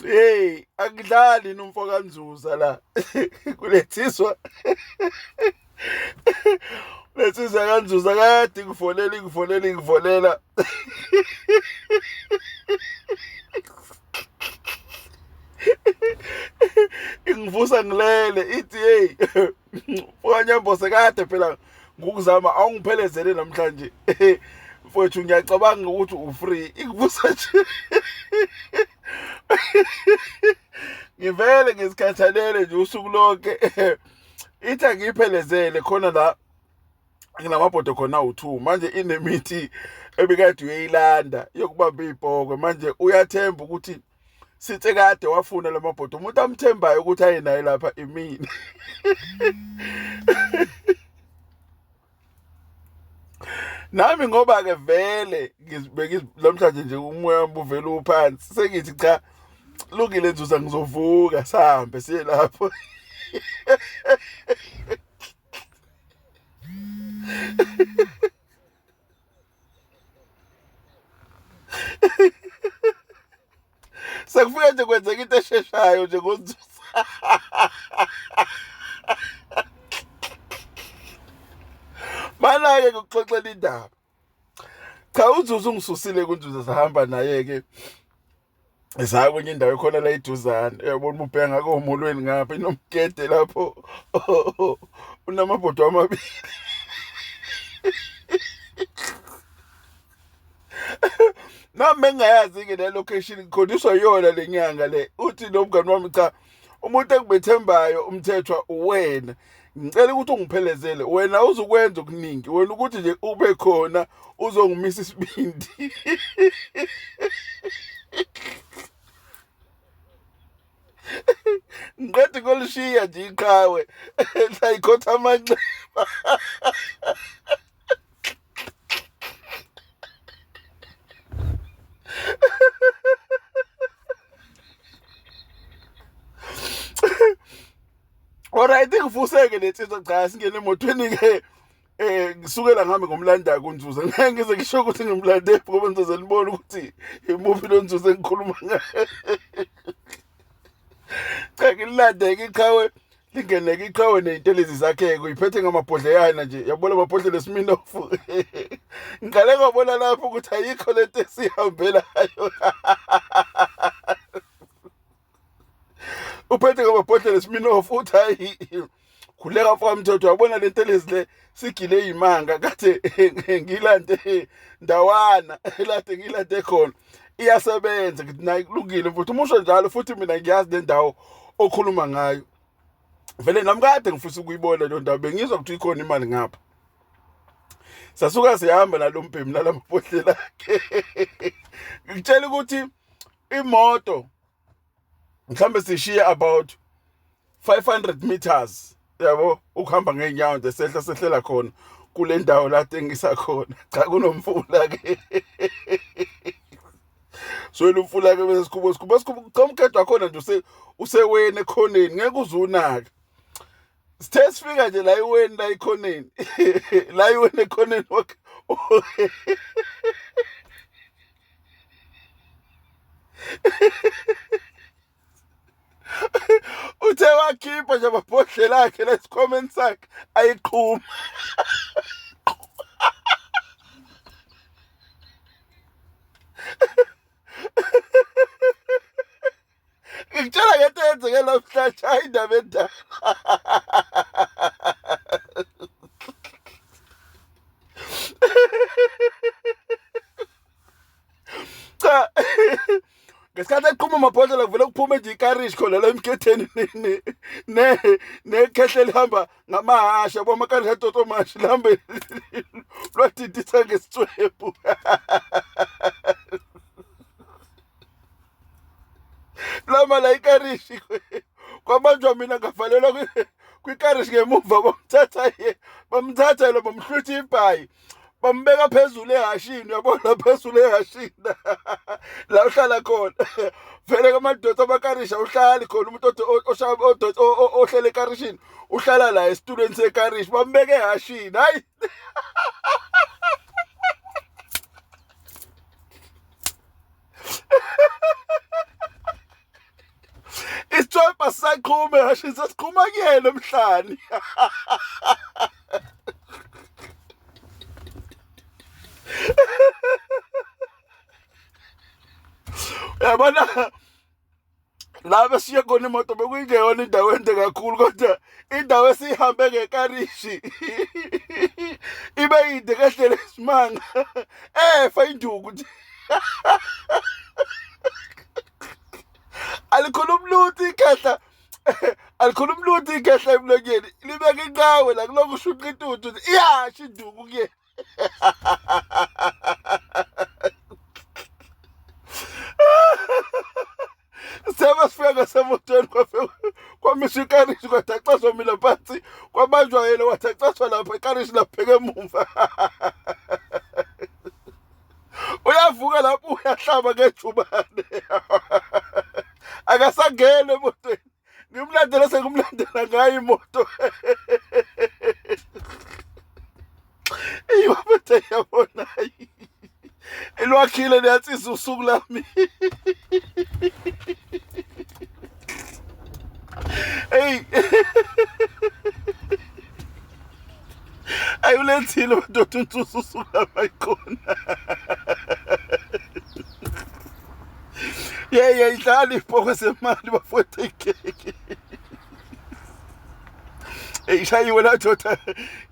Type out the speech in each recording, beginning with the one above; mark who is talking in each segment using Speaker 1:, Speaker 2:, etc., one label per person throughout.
Speaker 1: Hey, akudlali nomfo kaNzuza la. Kulethiswa. Letsizwa kaNzuza kade ngifonela. Ingivusa ngilele ithi hey. Mfowanyambo sekade phela ngukuzama awungiphelezele namhlanje. Mfowethu ngiyacabanga ukuthi ufree. Ingivusa nje. Ngivele ngisikhathalele nje usuku lonke. Ithi angiphelezele khona la nginamabhodo khona u2 manje inemithi ebikade uyayilanda yokubamba ibhokwe manje uyathemba ukuthi sithe kade wafuna lamabhodo umuntu amthembayo ukuthi ayinayo lapha imini. Nami ngoba ke vele namhlanje nje umoya wami uvela uphansi sengithi cha lungile Nzuza ngizovuka sihambe siye lapho. Sekufika nje kwenzeka into esheshayo nje ngoNzuza. Mana-ke ngokuxoxela indaba. Cha uNzuza ungisusile kuNzuza sahamba naye-ke. Esaya kwenye indawo khona la iduzane. Uyabona ubheka ngako omolweni ngapha inomgede lapho. Unamabhodo amabili. Nami bengayazi-ke le location ngikhoniswa yona lenyanga le. Uthi nomngani wami cha umuntu engibethembayo umthethwa uwena. Ngicela ukuthi ungiphelezele wena uzukwenza okuningi wena ukuthi nje ube khona uzongimisa isibindi. Ngiqede ngolishiya nje iqhawe layikhotha amanxeba. Alright ngivuseke letsizwa cha singene emotweni-ke ngisukela ngami ngomlanda kuNzuza ngeke ngize ngisho ukuthi ngimlande ngoba Nzuza libona ukuthi imuphi lo Nzuza engikhuluma ngaye. Cha ngilandeke iqhawe lingeneke iqhawe ney'ntelezi zakhe uyiphethe ngamabhodleyana nje yabona amabhodlela eSmirnoff. Ngale ngabona lapho ukuthi ayikho lento esihambelayo. Uphethe ngamabhodlela eSmirnoff uthi hayi khuleka mfowamthethwa yabona le ntelezi le sigile izimanga kade ngilande ndawana elade ngilande khona iyasebenza ngithi nayi kulungile futhi umusho njalo futhi mina ngiyazi le ndawo okhuluma ngayo. Vele nami kade ngifisa ukuyibona le ndawo bengizwa ukuthi ikhona imali ngapha. Sasuka sihamba nalombhemi nalamabhodlela akhe. Ngitshela ukuthi imoto mhlambe sishiya about 500 meters yabo ukuhamba ngeenyawo nje sehlela khona kule ndawo la tengisa khona. Cha kunomfula ke. So umfula ke bese sikhubo cha umkhetho khona nje usewena ekhoneni ngeke uzunaka. Sithe sifika nje la iweni la ikhoneni. La iweni ekhoneni wakhe. Uthe wakhipha nje amabhodlela akhe lesikhomeni sakhe ayiqhuma. Ngitshela ngento eyenzeke namhlanje hayi indaba endala. Cha ngesikhathi eqhuma amabhodlela kuvele kuphume nje ikarishi khona la emkhetheni nekhehle lihamba ngamahasha bomakarishi atotomashi lihambe lwadidisa ngesitswebhu. Lama la ikarishi kwabanjwa mina ngavalelwa kwikarishi ngemuva bamthatha lo bamhlutha ibhayi bambeka phezulu ehashini, uyabona phezulu ehashini la uhlala khona. Vele kamadoda amakarisha uhlali khona, umuntu ohlele ekarishini uhlala la esitulweni sekarishi, bambeka ehashini. Hayi isithwebha sisaqhuma ehashini, sesiqhuma kuyena emhlani. Uyabona la besiye khona imoto bekuyingeyona indawo ende kakhulu, kodwa indawo esiyihambe ngekarishi ibe yinde kahlele isimanga efa induku nje. Alikhuluma ikhehla alikhuluma lutho ikhehla emlonyeni, libeka inqawe la kuloko ushuqa intuthu iyasho induku kuye. Sema sifika ngasemotweni kwamisha ikarishi, kwathaxazwa mina phansi, kwabanjwa yena wathaxazwa lapha ikarishi lapheke emuva. Uyavuka lapho uyahlaba ngejubane. Akasangene emotweni, ngimlandela sengimlandela ngayo imoto. Iwaphethe yabona elwakhile liyatsisa usuku lami. Hey ayulenzile madoda untsusa usuku lami ayikhona. Idlala ibhoko semali bafowethu ikeke. Ishayiwe la doda.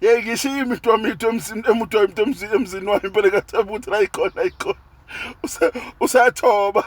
Speaker 1: Ngishiya imitwamito emzini wami impela kathabuthi la ikhona. Usathoba.